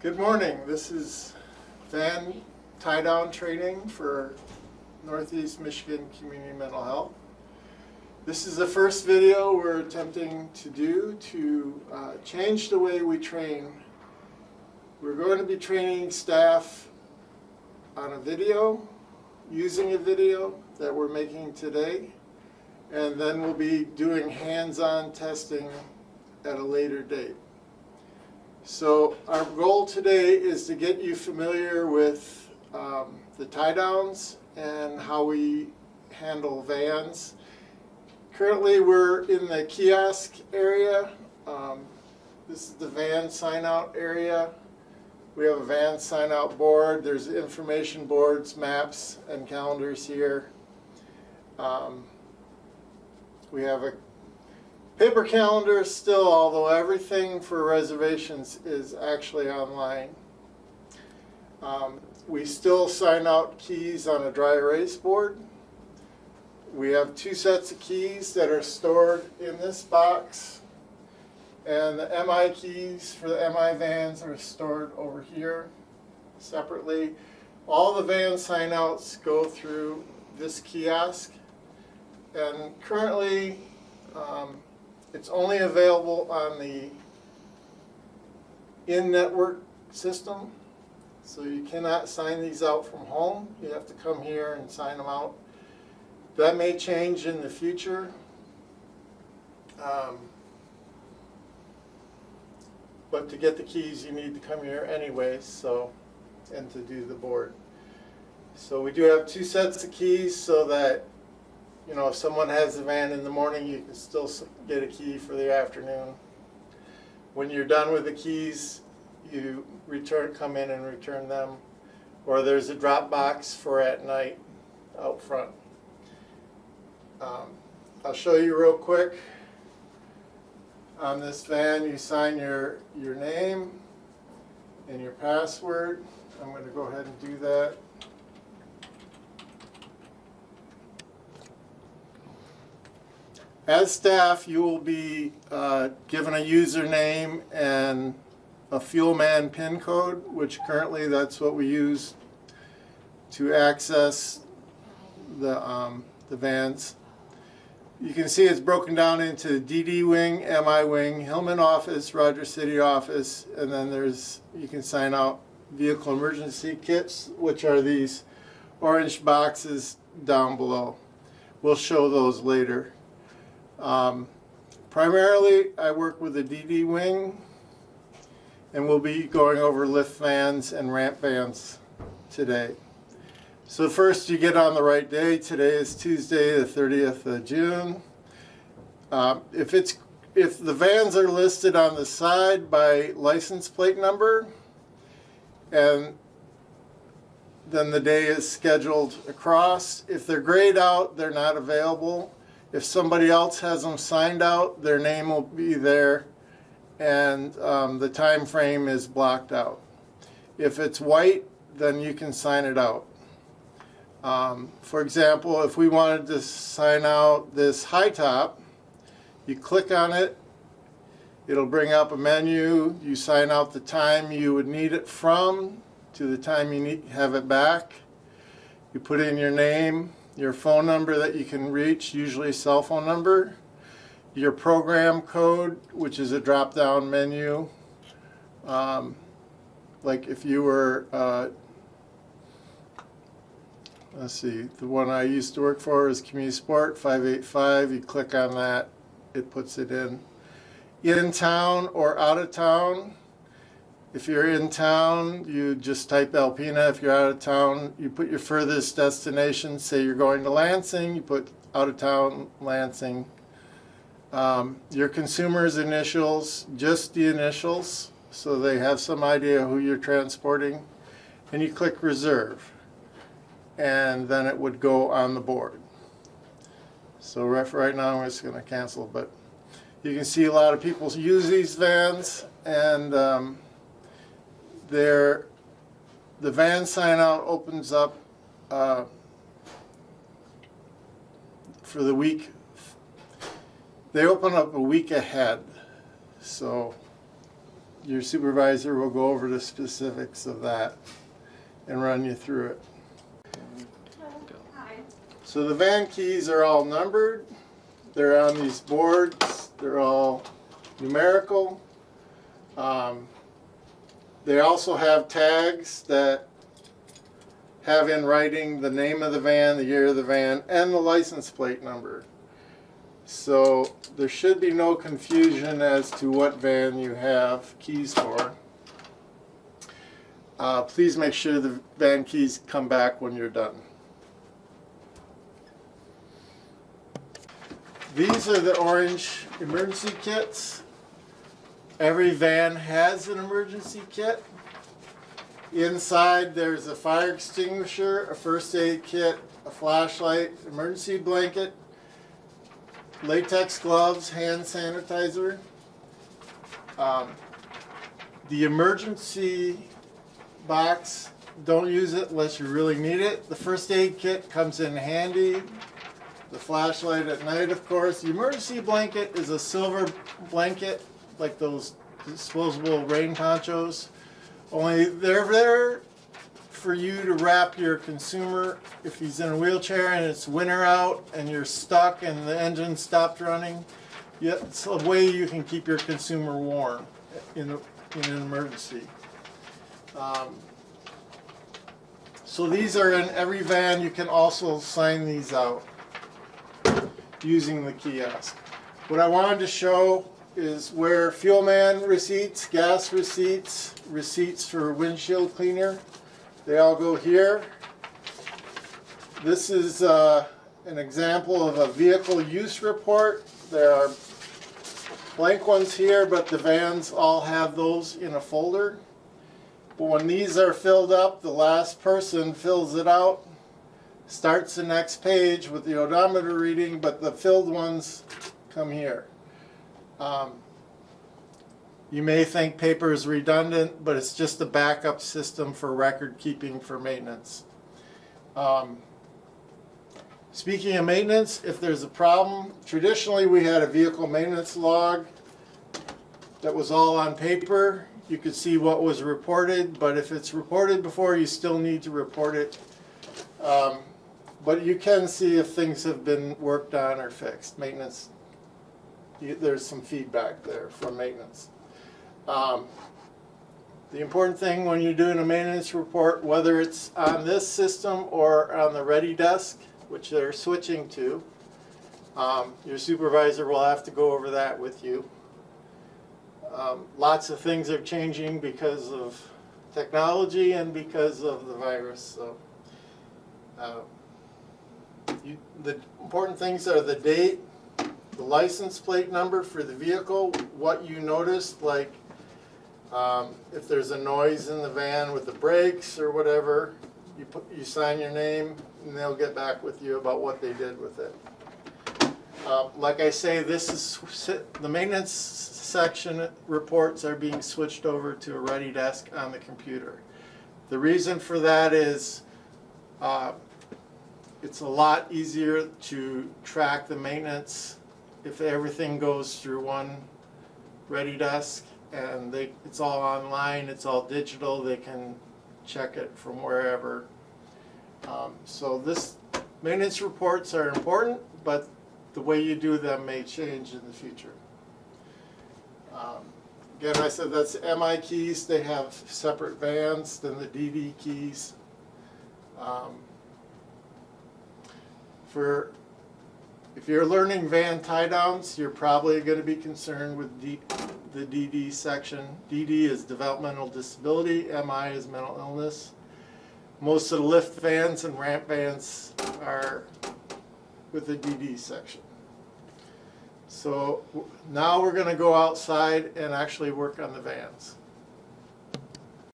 Good morning. This is van tie-down training for Northeast Michigan Community Mental Health. This is the first video we're attempting to do to change the way we train. We're going to be training staff on a video, using a video that we're making today, and then we'll be doing hands-on testing at a later date. So our goal today is to get you familiar with the tie-downs and how we handle vans. Currently we're in the kiosk area. This is the van sign-out area. We have a van sign-out board. There's information boards, maps, and calendars here. We have a paper calendar still, although everything for reservations is actually online. We still sign out keys on a dry erase board. We have two sets of keys that are stored in this box, and the MI keys for the MI vans are stored over here separately. All the van sign outs go through this kiosk, and currently it's only available on the in-network system, so you cannot sign these out from home. You have to come here and sign them out. That may change in the future. But to get the keys, you need to come here anyways, and to do the board. So we do have two sets of keys so that if someone has the van in the morning, you can still get a key for the afternoon. When you're done with the keys, you come in and return them. Or there's a drop box for at night out front. I'll show you real quick. On this van, you sign your name and your password. I'm going to go ahead and do that. As staff, you will be given a username and a Fuelman PIN code, which currently that's what we use to access the vans. You can see it's broken down into DD wing, MI wing, Hillman office, Rogers City office, and then you can sign out vehicle emergency kits, which are these orange boxes down below. We'll show those later. Primarily, I work with the DD wing, and we'll be going over lift vans and ramp vans today. So first, you get on the right day. Today is Tuesday, the 30th of June. If the vans are listed on the side by license plate number, and then the day is scheduled across. If they're grayed out, they're not available. If somebody else has them signed out, their name will be there, and the time frame is blocked out. If it's white, then you can sign it out. For example, if we wanted to sign out this high top, you click on it, it'll bring up a menu. You sign out the time you would need it from to the time you have it back. You put in your name, your phone number that you can reach, usually a cell phone number, your program code, which is a drop-down menu. Like if you were, let's see, the one I used to work for is Community Sport 585. You click on that, it puts it in town or out of town. If you're in town, you just type Alpena. If you're out of town, you put your furthest destination. Say you're going to Lansing, you put out of town, Lansing. Your consumer's initials, just the initials, so they have some idea who you're transporting. And you click reserve, and then it would go on the board. So right now I'm just going to cancel, but you can see a lot of people use these vans, and the van sign out opens up for the week. They open up a week ahead, so your supervisor will go over the specifics of that and run you through it. So the van keys are all numbered. They're on these boards. They're all numerical. They also have tags that have in writing the name of the van, the year of the van, and the license plate number. So there should be no confusion as to what van you have keys for. Please make sure the van keys come back when you're done. These are the orange emergency kits. Every van has an emergency kit. Inside there's a fire extinguisher, a first aid kit, a flashlight, emergency blanket, latex gloves, hand sanitizer. The emergency box, don't use it unless you really need it. The first aid kit comes in handy. The flashlight at night, of course. The emergency blanket is a silver blanket, like those disposable rain ponchos. Only they're there for you to wrap your consumer if he's in a wheelchair and it's winter out and you're stuck and the engine stopped running. It's a way you can keep your consumer warm in an emergency. So these are in every van. You can also sign these out using the kiosk. What I wanted to show is where fuel man receipts, gas receipts, receipts for windshield cleaner, they all go here. This is an example of a vehicle use report. There are blank ones here, but the vans all have those in a folder. But when these are filled up, the last person fills it out, starts the next page with the odometer reading, but the filled ones come here. You may think paper is redundant, but it's just a backup system for record keeping for maintenance. Speaking of maintenance, if there's a problem, traditionally we had a vehicle maintenance log that was all on paper. You could see what was reported, but if it's reported before, you still need to report it. But you can see if things have been worked on or fixed. Maintenance, there's some feedback there from maintenance. The important thing when you're doing a maintenance report, whether it's on this system or on the ready desk, which they're switching to, your supervisor will have to go over that with you. Lots of things are changing because of technology and because of the virus. So, the important things are the date, the license plate number for the vehicle, what you noticed, like if there's a noise in the van with the brakes or whatever, you sign your name and they'll get back with you about what they did with it. Like I say, this is the maintenance section reports are being switched over to a ready desk on the computer. The reason for that is it's a lot easier to track the maintenance if everything goes through one ready desk, and it's all online, it's all digital, they can check it from wherever. So this maintenance reports are important, but the way you do them may change in the future. Again, I said that's MI keys. They have separate vans than the DD keys. If you're learning van tie downs, you're probably going to be concerned with the DD section. DD is developmental disability, MI is mental illness. Most of the lift vans and ramp vans are with the DD section. So now we're going to go outside and actually work on the vans.